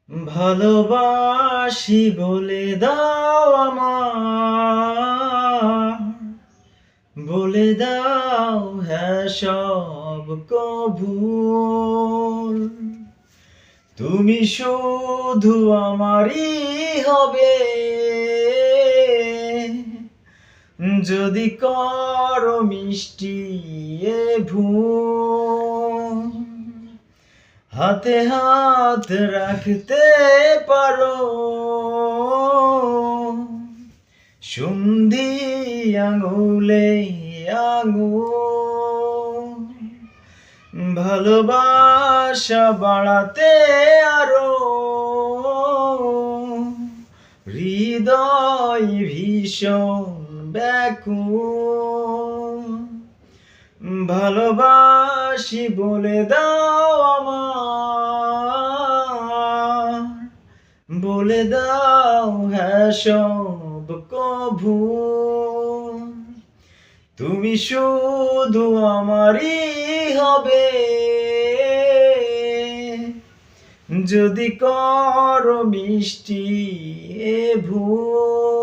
ভালোবাসি বলে দাও আমায়, বলে দাও হ্যাঁ সব কবুল। তুমি শুধু আমারই হবে, যদি করো মিষ্টি এ ভুল। হাতে হাত রাখতে পারো, সন্ধি আঙুলে আঙুল। ভালোবাসা বাড়াতে আরো, হৃদয় ভীষণ ব্যাকুল। ভালোবাসি বলে দাও আমায়, বলে দাও হ্যাঁ সব কবুল। তুমি শুধু আমারই হবে, যদি করো মিষ্টি এ ভুল।